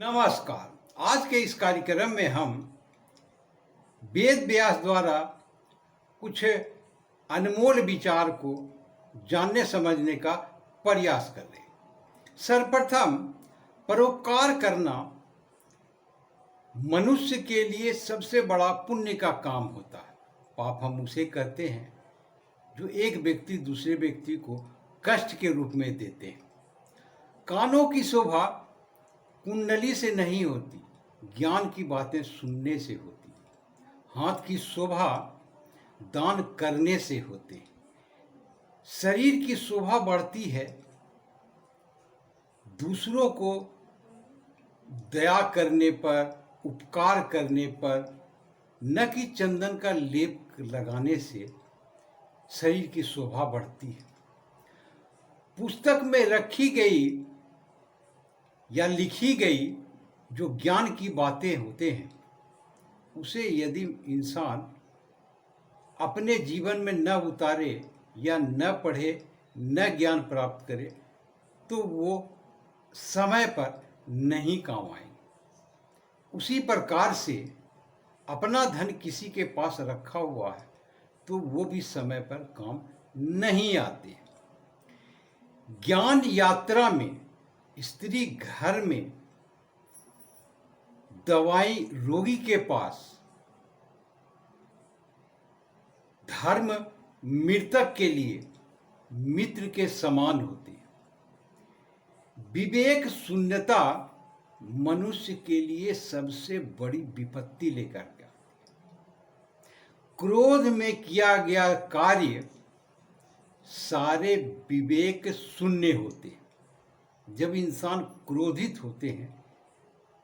नमस्कार। आज के इस कार्यक्रम में हम वेद व्यास द्वारा कुछ अनमोल विचार को जानने समझने का प्रयास कर रहे हैं। सर्वप्रथम, परोपकार करना मनुष्य के लिए सबसे बड़ा पुण्य का काम होता है। पाप हम उसे करते हैं जो एक व्यक्ति दूसरे व्यक्ति को कष्ट के रूप में देते हैं। कानों की शोभा कुंडली से नहीं होती, ज्ञान की बातें सुनने से होती। हाथ की शोभा दान करने से होते। शरीर की शोभा बढ़ती है दूसरों को दया करने पर, उपकार करने पर, न कि चंदन का लेप लगाने से शरीर की शोभा बढ़ती है। पुस्तक में रखी गई या लिखी गई जो ज्ञान की बातें होते हैं, उसे यदि इंसान अपने जीवन में न उतारे या न पढ़े, न ज्ञान प्राप्त करे, तो वो समय पर नहीं काम आएंगे। उसी प्रकार से अपना धन किसी के पास रखा हुआ है तो वो भी समय पर काम नहीं आते। ज्ञान यात्रा में स्त्री घर में, दवाई रोगी के पास, धर्म मृतक के लिए मित्र के समान होती है। विवेक शून्यता मनुष्य के लिए सबसे बड़ी विपत्ति लेकर के आती है। क्रोध में किया गया कार्य सारे विवेक शून्य होते हैं। जब इंसान क्रोधित होते हैं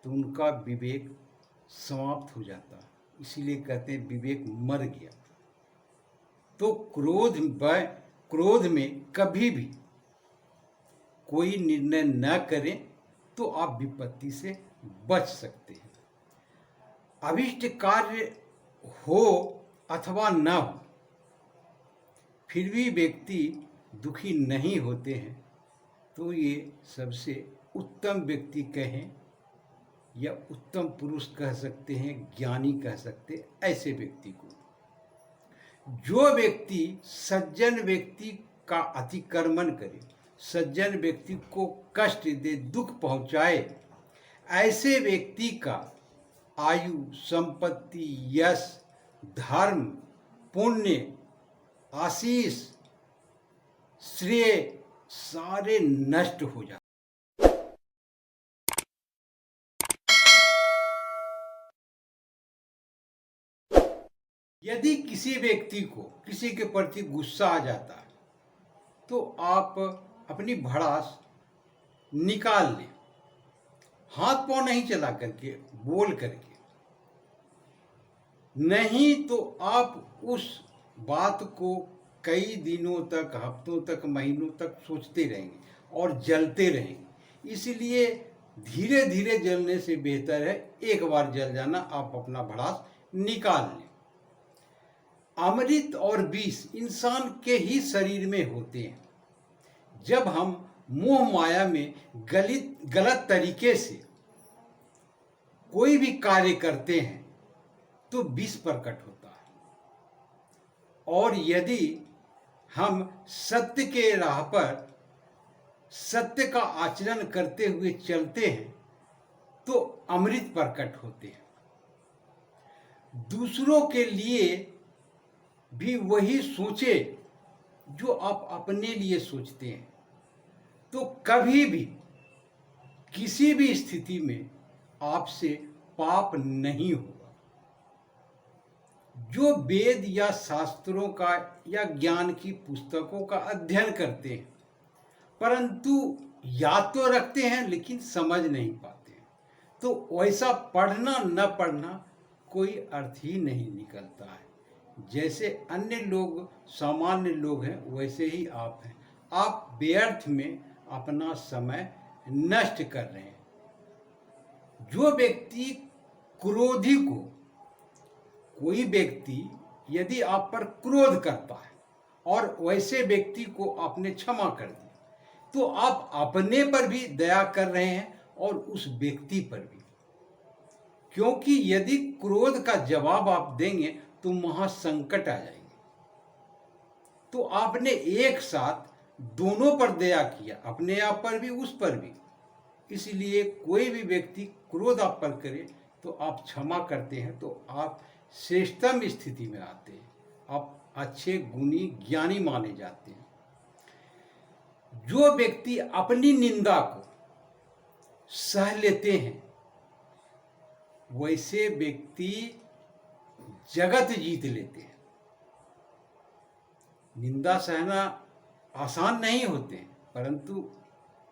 तो उनका विवेक समाप्त हो जाता है, इसीलिए कहते हैं विवेक मर गया। तो क्रोध में कभी भी कोई निर्णय न करें तो आप विपत्ति से बच सकते हैं। अभिष्ट कार्य हो अथवा न हो, फिर भी व्यक्ति दुखी नहीं होते हैं, तो ये सबसे उत्तम व्यक्ति कहें या उत्तम पुरुष कह सकते हैं, ज्ञानी कह सकते हैं ऐसे व्यक्ति को। जो व्यक्ति सज्जन व्यक्ति का अतिक्रमण करे, सज्जन व्यक्ति को कष्ट दे, दुख पहुंचाए, ऐसे व्यक्ति का आयु, संपत्ति, यश, धर्म, पुण्य, आशीष, श्रेय सारे नष्ट हो जाते। यदि किसी व्यक्ति को किसी के प्रति गुस्सा आ जाता है तो आप अपनी भड़ास निकाल लें, हाथ पांव नहीं चला करके, बोल करके। नहीं तो आप उस बात को कई दिनों तक, हफ्तों तक, महीनों तक सोचते रहेंगे और जलते रहेंगे। इसलिए धीरे धीरे जलने से बेहतर है एक बार जल जाना, आप अपना भड़ास निकाल लें। अमृत और विष इंसान के ही शरीर में होते हैं। जब हम मोह माया में गलत तरीके से कोई भी कार्य करते हैं तो विष प्रकट होता है, और यदि हम सत्य के राह पर सत्य का आचरण करते हुए चलते हैं तो अमृत प्रकट होते हैं। दूसरों के लिए भी वही सोचे जो आप अपने लिए सोचते हैं, तो कभी भी किसी भी स्थिति में आपसे पाप नहीं होगा। जो वेद या शास्त्रों का या ज्ञान की पुस्तकों का अध्ययन करते हैं परंतु याद तो रखते हैं लेकिन समझ नहीं पाते हैं, तो वैसा पढ़ना न पढ़ना कोई अर्थ ही नहीं निकलता है। जैसे अन्य लोग, सामान्य लोग हैं, वैसे ही आप हैं। आप व्यर्थ में अपना समय नष्ट कर रहे हैं। जो व्यक्ति क्रोधी को, कोई व्यक्ति यदि आप पर क्रोध करता है और वैसे व्यक्ति को आपने क्षमा कर दिया तो आप अपने पर भी दया कर रहे हैं और उस व्यक्ति पर भी। क्योंकि यदि क्रोध का जवाब आप देंगे तो महासंकट आ जाएंगे। तो आपने एक साथ दोनों पर दया किया, अपने आप पर भी उस पर भी। इसलिए कोई भी व्यक्ति क्रोध आप पर करे तो आप क्षमा करते हैं तो आप श्रेष्ठतम स्थिति में आते हैं, आप अच्छे गुणी ज्ञानी माने जाते हैं। जो व्यक्ति अपनी निंदा को सह लेते हैं वैसे व्यक्ति जगत जीत लेते हैं। निंदा सहना आसान नहीं होते, परंतु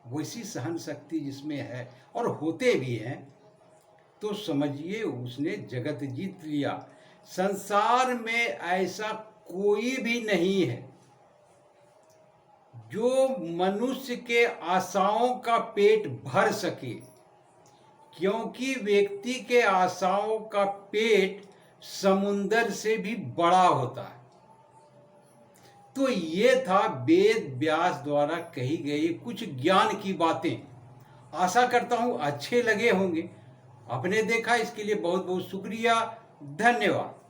वैसी सहन शक्ति जिसमें है और होते भी हैं तो समझिए उसने जगत जीत लिया। संसार में ऐसा कोई भी नहीं है जो मनुष्य के आशाओं का पेट भर सके, क्योंकि व्यक्ति के आशाओं का पेट समुंदर से भी बड़ा होता है। तो ये था वेद व्यास द्वारा कही गई कुछ ज्ञान की बातें। आशा करता हूं अच्छे लगे होंगे। आपने देखा इसके लिए बहुत बहुत शुक्रिया, धन्यवाद।